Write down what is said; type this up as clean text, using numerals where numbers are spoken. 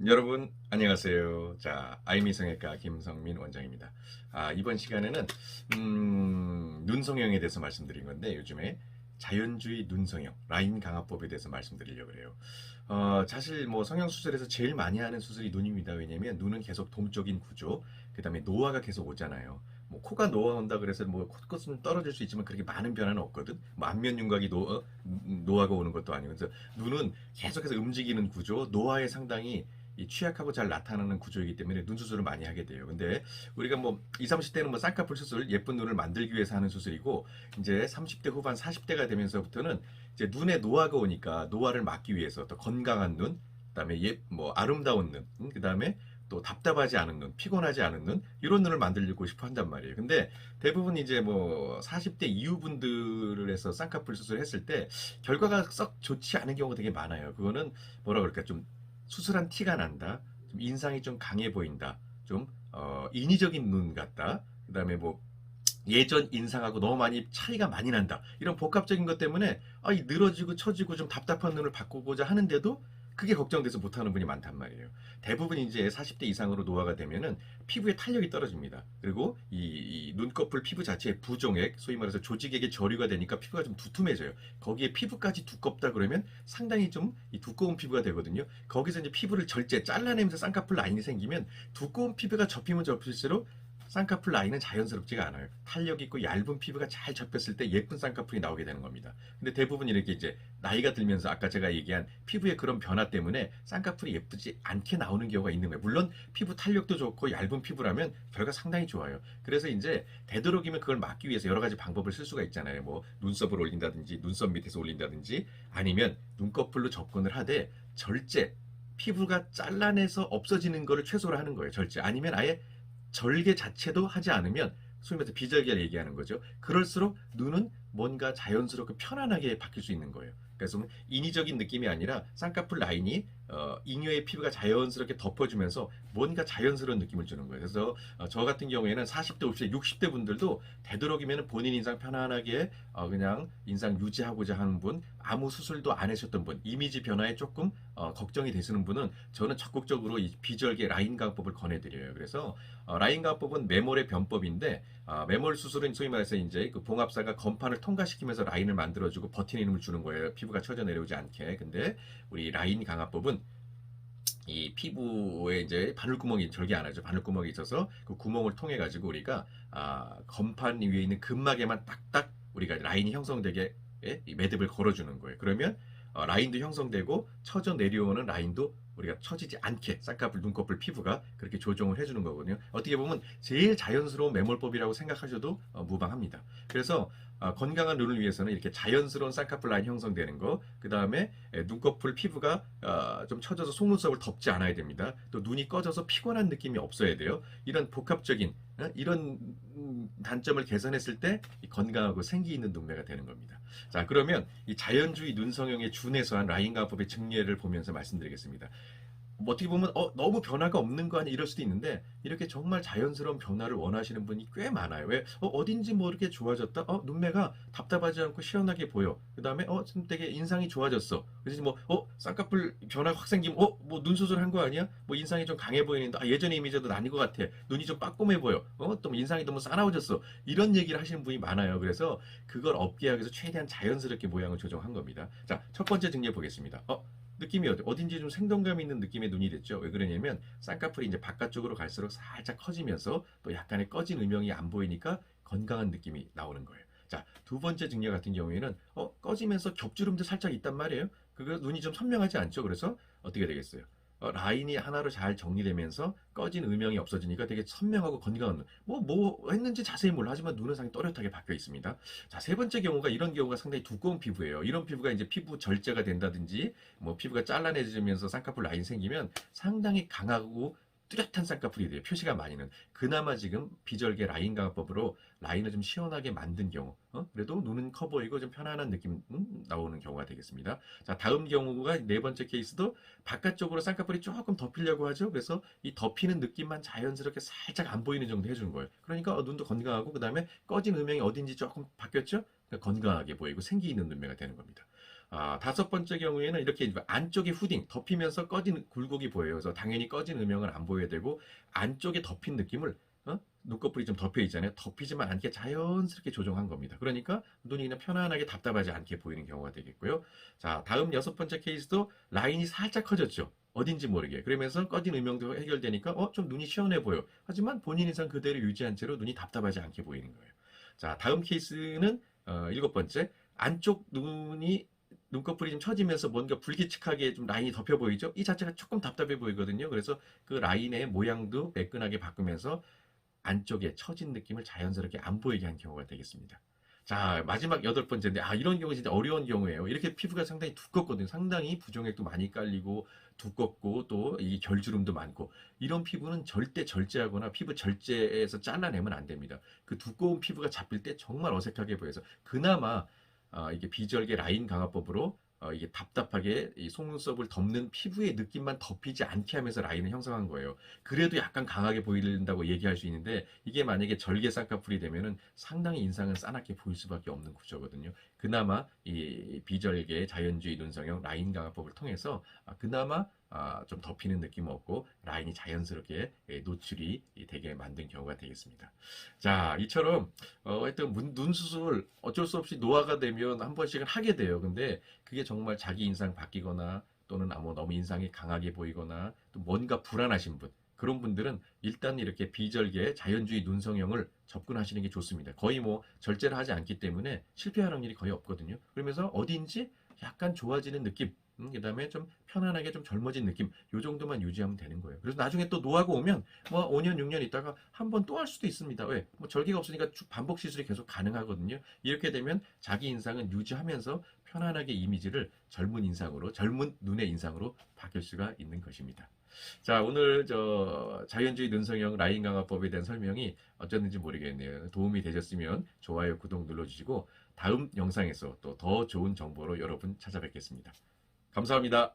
여러분 안녕하세요. 자, 아이미성형외과 김성민 원장입니다. 이번 시간에는 눈성형에 대해서 말씀드린 건데 요즘에 자연주의 눈성형, 라인 강화법에 대해서 말씀드리려고 해요. 사실 뭐 성형 수술에서 제일 많이 하는 수술이 눈입니다. 왜냐면 눈은 계속 동적인 구조, 그다음에 노화가 계속 오잖아요. 뭐 코가 노화 온다 그래서 뭐 코끝은 떨어질 수 있지만 그렇게 많은 변화는 없거든. 뭐 안면 윤곽이 노화가 오는 것도 아니고 그래서 눈은 계속해서 움직이는 구조, 노화에 상당히 이 취약하고 잘 나타나는 구조이기 때문에 눈 수술을 많이 하게 돼요. 근데 우리가 뭐 20, 30대는 뭐 쌍꺼풀 수술, 예쁜 눈을 만들기 위해서 하는 수술이고 이제 30대 후반, 40대가 되면서부터는 이제 눈에 노화가 오니까 노화를 막기 위해서 또 건강한 눈, 그다음에 뭐 아름다운 눈, 그다음에 또 답답하지 않은 눈, 피곤하지 않은 눈, 이런 눈을 만들고 싶어 한단 말이에요. 근데 대부분 이제 뭐 40대 이후 분들을 해서 쌍꺼풀 수술을 했을 때 결과가 썩 좋지 않은 경우가 되게 많아요. 그거는 뭐라 그럴까 좀 수술한 티가 난다. 좀 인상이 좀 강해 보인다. 좀 인위적인 눈 같다. 그다음에 뭐 예전 인상하고 너무 많이 차이가 많이 난다. 이런 복합적인 것 때문에 이 늘어지고 처지고 좀 답답한 눈을 바꾸고자 하는데도 그게 걱정돼서 못하는 분이 많단 말이에요. 대부분 이제 40대 이상으로 노화가 되면은 피부의 탄력이 떨어집니다. 그리고 이 눈꺼풀 피부 자체의 부종액, 소위 말해서 조직액의 저류가 되니까 피부가 좀 두툼해져요. 거기에 피부까지 두껍다 그러면 상당히 좀 이 두꺼운 피부가 되거든요. 거기서 이제 피부를 잘라내면서 쌍꺼풀 라인이 생기면 두꺼운 피부가 접히면 접힐수록 쌍꺼풀 라인은 자연스럽지가 않아요. 탄력 있고 얇은 피부가 잘 접혔을 때 예쁜 쌍꺼풀이 나오게 되는 겁니다. 근데 대부분 이렇게 이제 나이가 들면서 아까 제가 얘기한 피부의 그런 변화 때문에 쌍꺼풀이 예쁘지 않게 나오는 경우가 있는 거예요. 물론 피부 탄력도 좋고 얇은 피부라면 결과 상당히 좋아요. 그래서 이제 되도록이면 그걸 막기 위해서 여러 가지 방법을 쓸 수가 있잖아요. 뭐 눈썹을 올린다든지 눈썹 밑에서 올린다든지 아니면 눈꺼풀로 접근을 하되 절제 피부가 잘라내서 없어지는 거를 최소로 하는 거예요. 절제 아니면 아예 절개 자체도 하지 않으면 소위 말해서 비절개를 얘기하는 거죠. 그럴수록 눈은 뭔가 자연스럽고 편안하게 바뀔 수 있는 거예요. 그래서 인위적인 느낌이 아니라 쌍꺼풀 라인이 잉여의 피부가 자연스럽게 덮어주면서 뭔가 자연스러운 느낌을 주는 거예요. 그래서 저 같은 경우에는 40대, 50대, 60대 분들도 되도록이면 본인 인상 편안하게 그냥 인상 유지하고자 하는 분, 아무 수술도 안 하셨던 분, 이미지 변화에 조금 걱정이 되시는 분은 저는 적극적으로 이 비절개 라인 강법을 권해드려요. 그래서 라인 강법은 매몰의 변법인데 매몰 수술은 소위 말해서 이제 그 봉합사가 건판을 통과시키면서 라인을 만들어주고 버티는 힘을 주는 거예요. 피부가 처져 내려오지 않게. 근데 우리 라인 강화법은 이 피부에 이제 바늘구멍이 절개 안 하죠. 바늘구멍이 있어서 그 구멍을 통해 가지고 우리가 건판 위에 있는 근막에만 딱딱 우리가 라인이 형성되게 이 매듭을 걸어주는 거예요. 그러면 라인도 형성되고 처져 내려오는 라인도 우리가 처지지 않게 쌍꺼풀, 눈꺼풀 피부가 그렇게 조정을 해주는 거거든요. 어떻게 보면 제일 자연스러운 매몰법이라고 생각하셔도 무방합니다. 그래서 건강한 눈을 위해서는 이렇게 자연스러운 쌍꺼풀 라인 형성되는 거, 그 다음에 눈꺼풀 피부가 좀 처져서 속눈썹을 덮지 않아야 됩니다. 또 눈이 꺼져서 피곤한 느낌이 없어야 돼요. 이런 복합적인 이런 단점을 개선했을 때 건강하고 생기 있는 눈매가 되는 겁니다. 자, 그러면 이 자연주의 눈성형에 준해서 한 라인 가법의 증례를 보면서 말씀드리겠습니다. 뭐 어떻게 보면 너무 변화가 없는 거 아니 이럴 수도 있는데 이렇게 정말 자연스러운 변화를 원하시는 분이 꽤 많아요. 왜 어딘지 뭐 이렇게 좋아졌다. 눈매가 답답하지 않고 시원하게 보여. 그다음에 좀 되게 인상이 좋아졌어. 그래서 뭐 쌍꺼풀 변화 확 생기면 뭐 눈 수술한 거 아니야? 뭐 인상이 좀 강해 보이는데 예전의 이미지도 아닌 것 같아. 눈이 좀 빠꼼해 보여. 또 인상이 너무 싸나워졌어. 이런 얘기를 하시는 분이 많아요. 그래서 그걸 없게 하기 위해서 최대한 자연스럽게 모양을 조정한 겁니다. 자, 첫 번째 증례 보겠습니다. 느낌이 어딘지 좀 생동감 있는 느낌의 눈이 됐죠. 왜 그러냐면 쌍꺼풀이 이제 바깥쪽으로 갈수록 살짝 커지면서 또 약간의 꺼진 음영이 안 보이니까 건강한 느낌이 나오는 거예요. 자, 두 번째 증려 같은 경우에는 꺼지면서 겹주름도 살짝 있단 말이에요. 그거 눈이 좀 선명하지 않죠. 그래서 어떻게 되겠어요? 라인이 하나로 잘 정리되면서 꺼진 음영이 없어지니까 되게 선명하고 건강한 눈. 뭐 했는지 자세히 몰라. 하지만 눈은 상당히 또렷하게 바뀌어 있습니다. 자, 세 번째 경우가 이런 경우가 상당히 두꺼운 피부예요. 이런 피부가 이제 피부 절제가 된다든지 뭐 피부가 잘라내지면서 쌍꺼풀 라인 생기면 상당히 강하고 뚜렷한 쌍꺼풀이 돼요. 표시가 많이는. 그나마 지금 비절개 라인 강화법으로 라인을 좀 시원하게 만든 경우. 그래도 눈은 커 보이고 좀 편안한 느낌 나오는 경우가 되겠습니다. 자, 다음 경우가 네 번째 케이스도 바깥쪽으로 쌍꺼풀이 조금 덮이려고 하죠. 그래서 이 덮이는 느낌만 자연스럽게 살짝 안 보이는 정도 해주는 거예요. 그러니까 눈도 건강하고 그 다음에 꺼진 음영이 어딘지 조금 바뀌었죠? 그러니까 건강하게 보이고 생기 있는 눈매가 되는 겁니다. 다섯 번째 경우에는 이렇게 안쪽에 후딩, 덮이면서 꺼진 굴곡이 보여요. 그래서 당연히 꺼진 음영은 안 보여야 되고, 안쪽에 덮인 느낌을, 눈꺼풀이 좀 덮여 있잖아요. 덮이지만 않게 자연스럽게 조정한 겁니다. 그러니까 눈이 그냥 편안하게 답답하지 않게 보이는 경우가 되겠고요. 자, 다음 여섯 번째 케이스도 라인이 살짝 커졌죠. 어딘지 모르게. 그러면서 꺼진 음영도 해결되니까, 좀 눈이 시원해 보여. 하지만 본인 인상 그대로 유지한 채로 눈이 답답하지 않게 보이는 거예요. 자, 다음 케이스는, 일곱 번째. 안쪽 눈꺼풀이 좀 처지면서 뭔가 불규칙하게 좀 라인이 덮여 보이죠? 이 자체가 조금 답답해 보이거든요. 그래서 그 라인의 모양도 매끈하게 바꾸면서 안쪽에 처진 느낌을 자연스럽게 안 보이게 한 경우가 되겠습니다. 자, 마지막 여덟 번째인데, 이런 경우 진짜 어려운 경우예요. 이렇게 피부가 상당히 두껍거든요. 상당히 부종액도 많이 깔리고, 두껍고, 또 이 결주름도 많고, 이런 피부는 절대 절제하거나 피부 절제해서 잘라내면 안 됩니다. 그 두꺼운 피부가 잡힐 때 정말 어색하게 보여서, 그나마, 이게 비절개 라인 강화법으로 이게 답답하게 이 속눈썹을 덮는 피부의 느낌만 덮이지 않게 하면서 라인을 형성한 거예요. 그래도 약간 강하게 보인다고 얘기할 수 있는데 이게 만약에 절개 쌍꺼풀이 되면은 상당히 인상은 싸납게 보일 수밖에 없는 구조거든요. 그나마 이 비절개 자연주의 눈성형 라인 강화법을 통해서 그나마 좀 덮이는 느낌 없고 라인이 자연스럽게 노출이 되게 만든 경우가 되겠습니다. 자, 이처럼 하여튼 눈 수술 어쩔 수 없이 노화가 되면 한 번씩은 하게 돼요. 근데 그게 정말 자기 인상 바뀌거나 또는 뭐 너무 인상이 강하게 보이거나 또 뭔가 불안하신 분 그런 분들은 일단 이렇게 비절개 자연주의 눈성형을 접근하시는 게 좋습니다. 거의 뭐 절제를 하지 않기 때문에 실패할 확률이 거의 없거든요. 그러면서 어디인지 약간 좋아지는 느낌, 그다음에 좀 편안하게 좀 젊어진 느낌, 요 정도만 유지하면 되는 거예요. 그래서 나중에 또 노화가 오면 뭐 5년, 6년 있다가 한 번 또 할 수도 있습니다. 왜? 뭐 절개가 없으니까 반복 시술이 계속 가능하거든요. 이렇게 되면 자기 인상은 유지하면서 편안하게 이미지를 젊은 인상으로, 젊은 눈의 인상으로 바뀔 수가 있는 것입니다. 자, 오늘 자연주의 눈성형 라인 강화법에 대한 설명이 어쩌는지 모르겠네요. 도움이 되셨으면 좋아요, 구독 눌러주시고 다음 영상에서 또 더 좋은 정보로 여러분 찾아뵙겠습니다. 감사합니다.